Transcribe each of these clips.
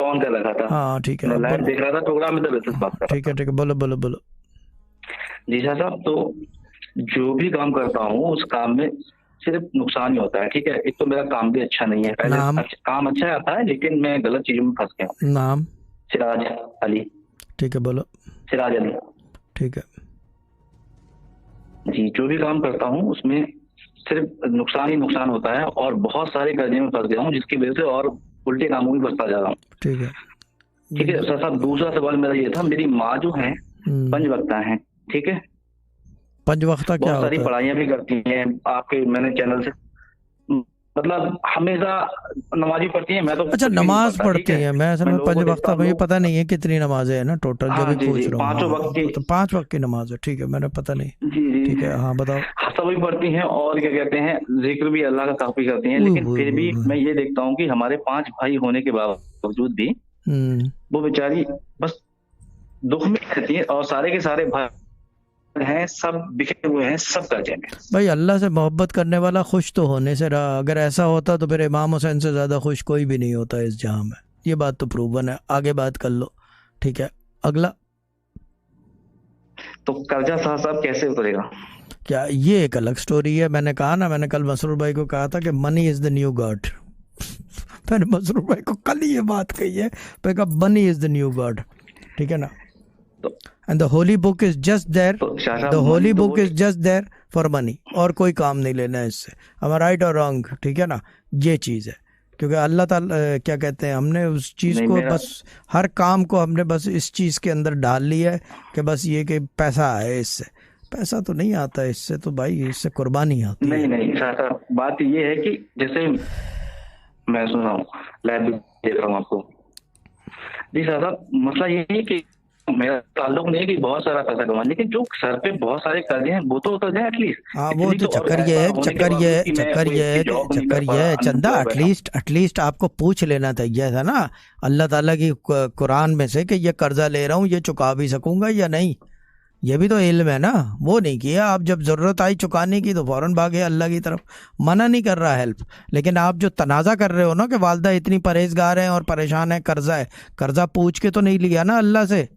On कर रखा था। हाँ ठीक है, मैं अब लाइव बोलो। देख रहा था प्रोग्राम में, तो वैसे बात कर ठीक रहा है था। ठीक है, बोलो बोलो बोलो। जी शाह साहब, तो जो भी काम करता हूँ उस काम में सिर्फ नुकसान ही होता है। ठीक है, एक तो मेरा काम भी अच्छा नहीं है, पहले नाम। काम अच्छा आता है लेकिन मैं गलत चीजों में फंस गया हूँ। नाम। सिराज अली। ठीक है, बोलो। सिराज अली। ठीक है। जी, जो भी काम करता हूँ उसमें सिर्फ नुकसान ही नुकसान होता है, और बहुत सारे कर्जे में फंस गया हूँ, जिसकी वजह से और उल्टे कामों में फंसता जा रहा हूँ। ठीक है। ठीक है सर साहब, दूसरा सवाल मेरा ये था, मेरी माँ जो है हम्म। पंचवक्ता है। ठीक है, पंचवक्ता क्या बहुत सारी होता है? पढ़ाइयाँ भी करती हैं आपके मैंने चैनल से, मतलब हमेशा नमाज़ी पढ़ती हैं, मैं तो अच्छा, कुछ भी नहीं नमाज पढ़ता। ठीक पढ़ती है, हैं। मैं असल मैं में लोगों को देखता पंचवक्ता हूँ मुझे लोग। पता नहीं है कितनी नमाजें हैं ना टोटल, जब हाँ भी जी पूछ जी, रहा हूँ। पांचों वक्त की। हाँ तो 5 वक्त की नमाज है, ठीक है, मैंने पता नहीं। जी जी, ठीक है, हाँ बताओ। सभी पढ़ती हैं, और क्या कहते हैं, जिक्र भी अल्लाह का काफी करती हैं, लेकिन फिर भी मैं ये देखता हूँ कि हमारे 5 भाई होने के बावजूद भी हम्म। वो बेचारी बस दुख में रहती है, और सारे के सारे भाई हैं सब बिखरे हुए हैं, सब कर्जे में। भाई अल्लाह से मोहब्बत करने वाला खुश तो होने से रहा, अगर ऐसा होता तो फिर इमाम हुसैन से ज़्यादा खुश कोई भी नहीं होता इस जहां में। ये बात तो प्रूवन है, आगे बात कर लो। ठीक है, अगला। तो कर्जा साहब साहब कैसे उतरेगा? क्या ये एक अलग स्टोरी है। मैंने कहा ना, मैंने कल मसरूर भाई को कहा था कि money is the new God. मैंने मसरूर भाई को कल ही ये बात कही है, मैं कहा money is the new God. ठीक है ना, तो and the holy book is just there. शाह द साहब मनी होली तो book is just there for money, और कोई काम नहीं लेना है इससे। हमारा राइट और रॉन्ग, ठीक है ना, ये चीज़ है। क्योंकि अल्लाह ताला क्या कहते हैं, हमने उस चीज़ नहीं को मेरा। बस, हर काम को हमने बस इस चीज़ के अंदर डाल लिया है कि बस ये कि पैसा आए इससे। पैसा तो नहीं आता इससे, तो भाई इससे कुर्बानी आती है। नहीं नहीं शाह साहब, बात ये है कि जैसे मैं सुन रहा हूँ, लाइव भी देख रहा हूँ आपको। जी शाह साहब, मसला ये है कि मेरा ताल्लुक नहीं है कि बहुत सारा पैसा कमा, लेकिन जो सर पे बहुत सारे कर्जे हैं वो तो उतर जाए एटलीस्ट। हाँ वो इतनी तो तो, और चक्कर ये ऐसा है, होने के चक्कर ये बावजूद है, कि मैं चक्कर कोई ये अच्छी है कि जॉब नहीं कर चक्कर पा ये रहा, है चंदा, अनएम्प्लॉयड बैठा हूँ। एटलीस्ट एटलीस्ट आपको पूछ लेना चाहिए था ना अल्लाह ताला की कुरान में से कि ये कर्जा ले रहा हूँ, ये चुका भी सकूंगा या नहीं। ये भी तो इल्म है ना। वो नहीं किया, आप जब ज़रूरत आई चुकाने की तो फ़ौरन भागे अल्लाह की तरफ। मना नहीं कर रहा हेल्प, लेकिन आप जो तनाज़ा कर रहे हो ना कि वालदा इतनी परहेजगार है और परेशान है, कर्जा है, कर्जा पूछ के तो नहीं लिया ना अल्लाह से,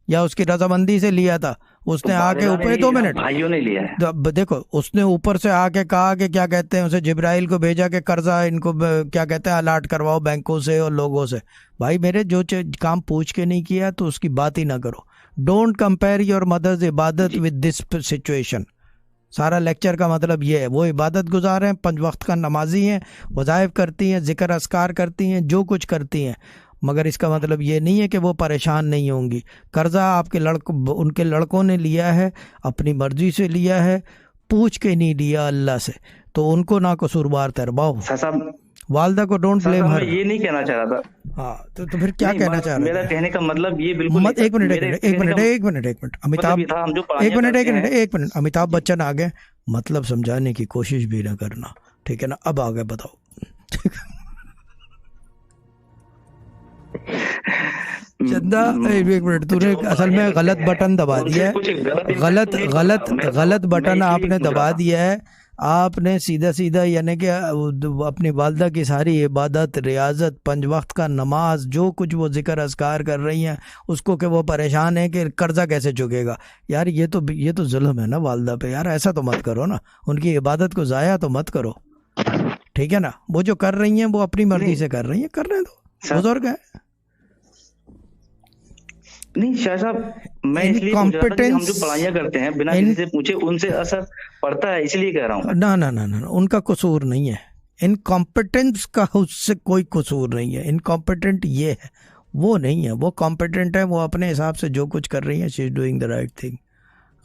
या उसकी रजामंदी से लिया था। तो उसने आके वालिदा ने ऊपर, नहीं दो लिया, मिनट भाइयों ने लिया है। देखो, उसने ऊपर से आके कहा कि क्या कहते हैं, उसे जिब्राइल को भेजा कि कर्जा इनको क्या कहते हैं अलाट करवाओ बैंकों से और लोगों से। भाई मेरे जो काम पूछ के नहीं किया तो उसकी बात ही ना करो। डोंट कंपेयर योर मदर्स इबादत जी विद दिस सिचुएशन। सारा लेक्चर का मतलब ये है, वो इबादत गुजार हैं, 5 वक्त का नमाजी हैं, वज़ाइफ करती हैं, जिक्र अस्कार करती हैं, जो कुछ करती हैं, मगर इसका मतलब ये नहीं है कि वो परेशान नहीं होंगी। कर्जा आपके उनके लड़कों ने लिया है, अपनी मर्जी से लिया है, पूछ के नहीं लिया अल्लाह से, तो उनको ना कसूरवार ठहराओ। सर साहब, वालदा को डोंट सर ब्लेम साहब मैं हर। ये नहीं कहना चाह रहा था। हाँ तो फिर क्या नहीं, कहना बात चाह रहे मेरा थे? कहने का मतलब ये बिल्कुल नहीं मत, था। एक मिनट एक मेरे मिनट एक कहने मिनट का एक मिनट एक मिनट मतलब अमिताभ, ये था, हम जो एक पढ़ाइयाँ मिनट एक करते मिनट हैं। एक मिनट अमिताभ जी बच्चन आ गए, मतलब समझाने की कोशिश भी ना करना, ठीक है ना। अब आगे बताओ। चंदा एक मिनट, तूने जो असल पढ़ाइयाँ में करते गलत बटन हैं दबा दिया उनसे है। कुछ गलत गलत इम्प्रेशन नहीं पड़ गलत रहा, गलत मैं बटन इसलिए आपने पूछ रहा दबा था। दिया है। आपने सीधा सीधा यानी कि अपनी वालदा की सारी इबादत, रियाजत, 5 वक्त का नमाज, जो कुछ वो जिक्र अज़कार कर रही हैं उसको, कि वो परेशान है कि कर्जा कैसे चुकेगा। यार ये तो जुल्म है ना वालदा पे। यार ऐसा तो मत करो ना, उनकी इबादत को ज़ाया तो मत करो, ठीक है ना। वो जो कर रही हैं वो अपनी मर्जी नहीं से कर रही हैं, करने दो, सर, बुजुर्ग है। नहीं शाह साहब, मैं इसलिए पूछ रहा था कि हम इनकॉम्पिटेंस, जो पढ़ाइयाँ करते हैं बिना किसी इन से पूछे उनसे असर पड़ता है, इसलिए कह रहा हूँ मैं। ना ना ना ना, उनका कसूर नहीं है। इनकॉम्पिटेंस का उससे कोई कसूर नहीं है। इनकॉम्पिटेंट ये है, वो नहीं है। वो कॉम्पिटेंट है, वो अपने हिसाब से जो कुछ कर रही है, she is doing the right thing.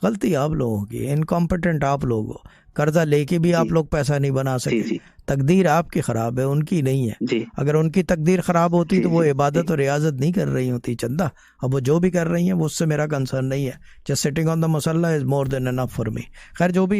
गलती आप लोगों की, इनकॉम्पिटेंट आप लोग हो। कर्जा लेके भी जी आप लोग पैसा नहीं बना जी सके। जी तकदीर आपकी ख़राब है, उनकी नहीं है। जी अगर उनकी तकदीर ख़राब होती जी तो वो जी जी। इबादत और रियाजत नहीं कर रही होती चंदा। अब वो जो भी कर रही हैं वो उससे मेरा कंसर्न नहीं है। जस्ट सिटिंग ऑन द मसल्ला is more than enough for me. खैर जो भी है।